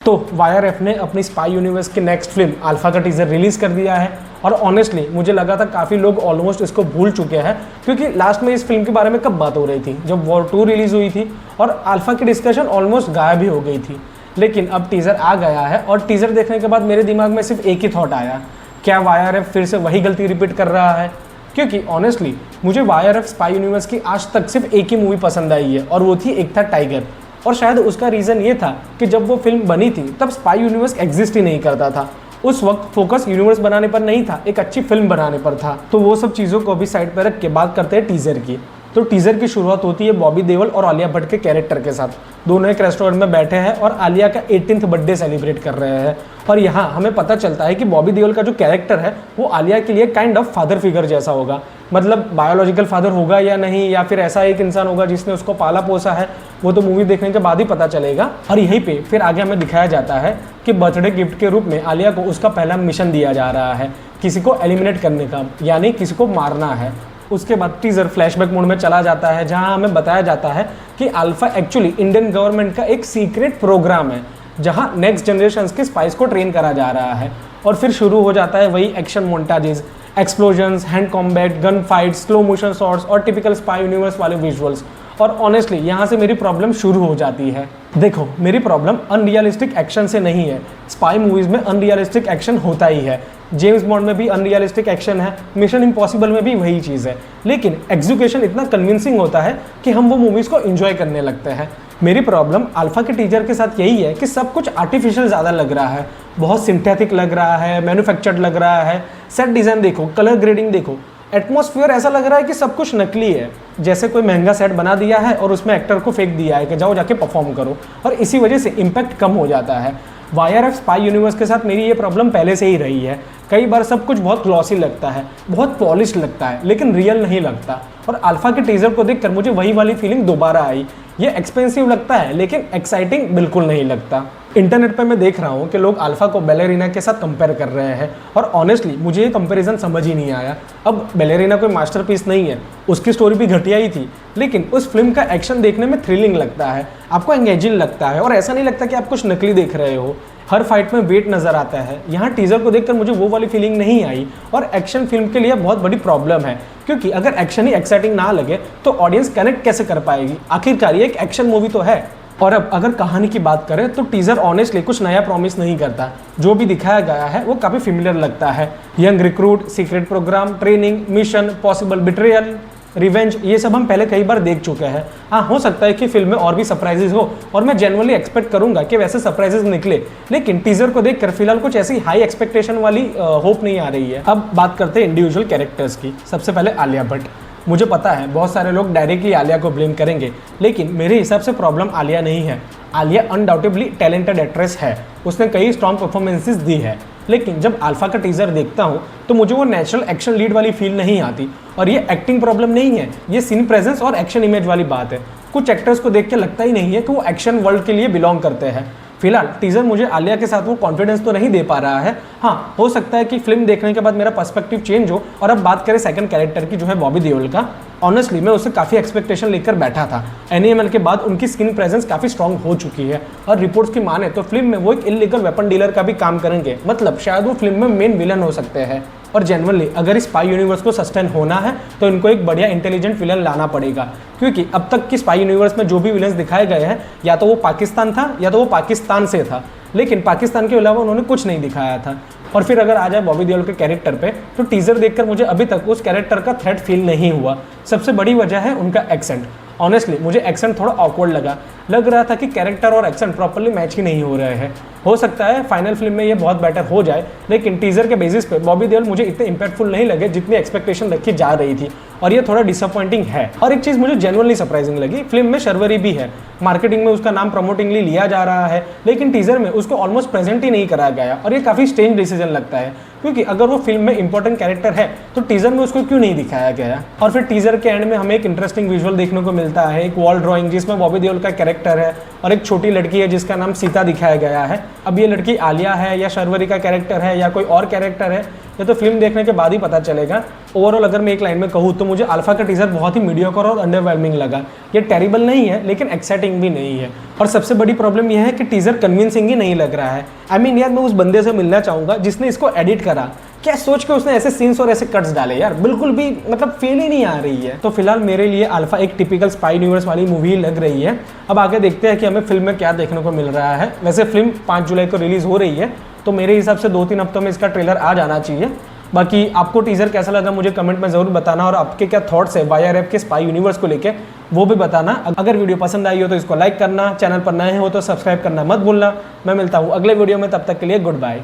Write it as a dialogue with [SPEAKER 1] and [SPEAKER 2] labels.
[SPEAKER 1] तो वाईआरएफ ने अपनी स्पाई यूनिवर्स की नेक्स्ट फिल्म अल्फा का टीजर रिलीज कर दिया है और ऑनेस्टली मुझे लगा था काफ़ी लोग ऑलमोस्ट इसको भूल चुके हैं, क्योंकि लास्ट में इस फिल्म के बारे में कब बात हो रही थी, जब वॉर 2 रिलीज हुई थी और अल्फा की डिस्कशन ऑलमोस्ट गायब ही हो गई थी। लेकिन अब टीजर आ गया है और टीजर देखने के बाद मेरे दिमाग में सिर्फ एक ही थॉट आया, क्या वाईआरएफ फिर से वही गलती रिपीट कर रहा है? क्योंकि ऑनेस्टली मुझे वाईआरएफ स्पाई यूनिवर्स की आज तक सिर्फ एक ही मूवी पसंद आई है और वो थी एक था टाइगर। और शायद उसका रीज़न ये था कि जब वो फिल्म बनी थी तब स्पाई यूनिवर्स एग्जिस्ट ही नहीं करता था। उस वक्त फोकस यूनिवर्स बनाने पर नहीं था, एक अच्छी फिल्म बनाने पर था। तो वो सब चीज़ों को भी साइड पर रख के बात करते हैं टीजर की। तो टीजर की शुरुआत होती है बॉबी देओल और आलिया भट्ट के कैरेक्टर के साथ। दोनों एक रेस्टोरेंट में बैठे हैं और आलिया का 18th बर्थडे सेलिब्रेट कर रहे हैं। और यहाँ हमें पता चलता है कि बॉबी देओल का जो कैरेक्टर है वो आलिया के लिए काइंड ऑफ फादर फिगर जैसा होगा। मतलब बायोलॉजिकल फादर होगा या नहीं, या फिर ऐसा एक इंसान होगा जिसने उसको पाला पोसा है, वो तो मूवी देखने के बाद ही पता चलेगा। और यहीं पे फिर आगे हमें दिखाया जाता है कि बर्थडे गिफ्ट के रूप में आलिया को उसका पहला मिशन दिया जा रहा है, किसी को एलिमिनेट करने का, यानी किसी को मारना है। उसके बाद टीजर फ्लैशबैक मोड में चला जाता है, जहां हमें बताया जाता है कि अल्फा एक्चुअली इंडियन गवर्नमेंट का एक सीक्रेट प्रोग्राम है, जहां नेक्स्ट जनरेशन के स्पाइस को ट्रेन करा जा रहा है। और फिर शुरू हो जाता है वही action montages, explosions, hand combat, gun fight, slow motion shots और टिपिकल स्पाई यूनिवर्स वाले विजुअल्स। और ऑनेस्टली यहाँ से मेरी प्रॉब्लम शुरू हो जाती है। देखो, मेरी प्रॉब्लम अनरियलिस्टिक एक्शन से नहीं है। स्पाई मूवीज़ में अनरियलिस्टिक एक्शन होता ही है, जेम्स बॉन्ड में भी अनरियलिस्टिक एक्शन है, मिशन इम्पॉसिबल में भी वही चीज़ है। लेकिन एग्जीक्यूशन इतना कन्विंसिंग होता है कि हम वो मूवीज़ को एंजॉय करने लगते हैं। मेरी प्रॉब्लम अल्फा के टीजर के साथ यही है कि सब कुछ आर्टिफिशियल ज़्यादा लग रहा है, बहुत सिंथेटिक लग रहा है, मैन्युफैक्चर्ड लग रहा है। सेट डिज़ाइन देखो, कलर ग्रेडिंग देखो, एटमॉस्फेयर ऐसा लग रहा है कि सब कुछ नकली है, जैसे कोई महंगा सेट बना दिया है और उसमें एक्टर को फेंक दिया है कि जाओ जाके परफॉर्म करो, और इसी वजह से इम्पैक्ट कम हो जाता है। वाईआरएफ स्पाई यूनिवर्स के साथ मेरी ये प्रॉब्लम पहले से ही रही है। कई बार सब कुछ बहुत ग्लॉसी लगता है, बहुत पॉलिश लगता है, लेकिन रियल नहीं लगता। और अल्फा के टीजर को देखकर मुझे वही वाली फीलिंग दोबारा आई। ये एक्सपेंसिव लगता है लेकिन एक्साइटिंग बिल्कुल नहीं लगता। इंटरनेट पे मैं देख रहा हूँ कि लोग अल्फा को बैलेरिना के साथ कंपेयर कर रहे हैं और ऑनेस्टली मुझे ये कंपैरिजन समझ ही नहीं आया। अब बैलेरिना कोई मास्टरपीस नहीं है, उसकी स्टोरी भी घटिया ही थी, लेकिन उस फिल्म का एक्शन देखने में थ्रिलिंग लगता है, आपको एंगेजिंग लगता है और ऐसा नहीं लगता कि आप कुछ नकली देख रहे हो। हर फाइट में वेट नज़र आता है। यहाँ टीज़र को देखकर मुझे वो वाली फीलिंग नहीं आई और एक्शन फिल्म के लिए बहुत बड़ी प्रॉब्लम है, क्योंकि अगर एक्शन ही एक्साइटिंग ना लगे तो ऑडियंस कनेक्ट कैसे कर पाएगी? आखिरकार ये एक एक्शन मूवी तो है। और अब अगर कहानी की बात करें तो टीज़र ऑनेस्टली कुछ नया प्रॉमिस नहीं करता। जो भी दिखाया गया है वो काफ़ी फेमिलियर लगता है। Young recruit, secret programme, training, mission, possible betrayal, revenge, ये सब हम पहले कई बार देख चुके हैं। हाँ, हो सकता है कि फिल्म में और भी सरप्राइजेज हो और मैं जेन्युइनली एक्सपेक्ट करूंगा कि वैसे सरप्राइजेज निकले, लेकिन टीजर को देखकर फिलहाल कुछ ऐसी हाई एक्सपेक्टेशन वाली होप नहीं आ रही है। अब बात करते हैं इंडिविजुअल कैरेक्टर्स की। सबसे पहले आलिया भट्ट। मुझे पता है बहुत सारे लोग डायरेक्टली आलिया को ब्लेम करेंगे, लेकिन मेरे हिसाब से प्रॉब्लम आलिया नहीं है। आलिया अनडाउटेबली टैलेंटेड एक्ट्रेस है, उसने कई स्ट्रॉन्ग परफॉर्मेंसेस दी है, लेकिन जब अल्फा का टीजर देखता हूँ तो मुझे वो नेचुरल एक्शन लीड वाली फील नहीं आती। और ये एक्टिंग प्रॉब्लम नहीं है, ये सीन प्रेजेंस और एक्शन इमेज वाली बात है। कुछ एक्टर्स को देख के लगता ही नहीं है कि वो एक्शन वर्ल्ड के लिए बिलोंग करते हैं। फिलहाल टीजर मुझे आलिया के साथ वो कॉन्फिडेंस तो नहीं दे पा रहा है। हाँ, हो सकता है कि फिल्म देखने के बाद मेरा पर्सपेक्टिव चेंज हो। और अब बात करें सेकंड कैरेक्टर की, जो है बॉबी देओल का। ऑनेस्टली मैं उससे काफ़ी एक्सपेक्टेशन लेकर बैठा था। एनिमल के बाद उनकी स्क्रीन प्रेजेंस काफ़ी स्ट्रांग हो चुकी है और रिपोर्ट्स की माने तो फिल्म में वो एक इलीगल वेपन डीलर का भी काम करेंगे। मतलब शायद वो फिल्म में मेन विलन हो सकते हैं। और जेन्युइनली अगर इस स्पाई यूनिवर्स को सस्टेन होना है तो इनको एक बढ़िया इंटेलिजेंट विलन लाना पड़ेगा, क्योंकि अब तक की स्पाई यूनिवर्स में जो भी विलन्स दिखाए गए हैं या तो वो पाकिस्तान था या तो वो पाकिस्तान से था, लेकिन पाकिस्तान के अलावा उन्होंने कुछ नहीं दिखाया था। और फिर अगर आ जाए बॉबी देओल के कैरेक्टर पे, तो टीजर देखकर मुझे अभी तक उस कैरेक्टर का थ्रेट फील नहीं हुआ। सबसे बड़ी वजह है उनका एक्सेंट। ऑनेस्टली मुझे एक्सेंट थोड़ा ऑकवर्ड लग रहा था कि कैरेक्टर और एक्सेंट प्रॉपर्ली मैच ही नहीं हो रहे हैं। हो सकता है फाइनल फिल्म में ये बहुत बेटर हो जाए, लेकिन टीजर के बेसिस पे बॉबी देओल मुझे इतने इंपैक्टफुल नहीं लगे जितनी एक्सपेक्टेशन रखी जा रही थी, और ये थोड़ा डिसअपॉइंटिंग है। और एक चीज़ मुझे जेन्युइनली सरप्राइजिंग लगी, फिल्म में शर्वरी भी है। मार्केटिंग में उसका नाम प्रमोटिंगली लिया जा रहा है, लेकिन टीजर में उसको ऑलमोस्ट प्रेजेंट ही नहीं कराया गया, और ये काफ़ी स्ट्रेंज डिसीजन लगता है, क्योंकि अगर वो फिल्म में इंपॉर्टेंट कैरेक्टर है तो टीजर में उसको क्यों नहीं दिखाया गया। और फिर टीजर के एंड में हमें एक इंटरेस्टिंग विजुअल देखने को मिलता है, एक वॉल ड्राइंग जिसमें बॉबी देओल का कैरेक्टर कैरेक्टर है और एक छोटी लड़की है जिसका नाम सीता दिखाया गया है। अब ये लड़की आलिया है या शर्वरी का कैरेक्टर है या कोई और कैरेक्टर है, ये तो फिल्म देखने के बाद ही पता चलेगा। ओवरऑल अगर मैं एक लाइन में कहूँ तो मुझे अल्फा का टीजर बहुत ही मीडियोकर और अंडरवेलमिंग लगा। ये टेरिबल नहीं है लेकिन एक्साइटिंग भी नहीं है, और सबसे बड़ी प्रॉब्लम यह है कि टीजर कन्विंसिंग ही नहीं लग रहा है। आई मीन यार, मैं उस बंदे से मिलना चाहूँगा जिसने इसको एडिट करा। क्या सोच के उसने ऐसे सीन्स और ऐसे कट्स डाले यार, बिल्कुल भी मतलब फील ही नहीं आ रही है। तो फिलहाल मेरे लिए अल्फा एक टिपिकल स्पाई यूनिवर्स वाली मूवी लग रही है। अब आगे देखते हैं कि हमें फिल्म में क्या देखने को मिल रहा है। वैसे फिल्म 5 जुलाई को रिलीज हो रही है, तो मेरे हिसाब से 2-3 हफ्तों में इसका ट्रेलर आ जाना चाहिए। बाकी आपको टीजर कैसा लगा मुझे कमेंट में जरूर बताना, और आपके क्या थॉट्स है वाईआरएफ के स्पाई यूनिवर्स को लेके वो भी बताना। अगर वीडियो पसंद आई हो तो इसको लाइक करना, चैनल पर नए हो तो सब्सक्राइब करना मत भूलना। मैं मिलता हूँ अगले वीडियो में, तब तक के लिए गुड बाय।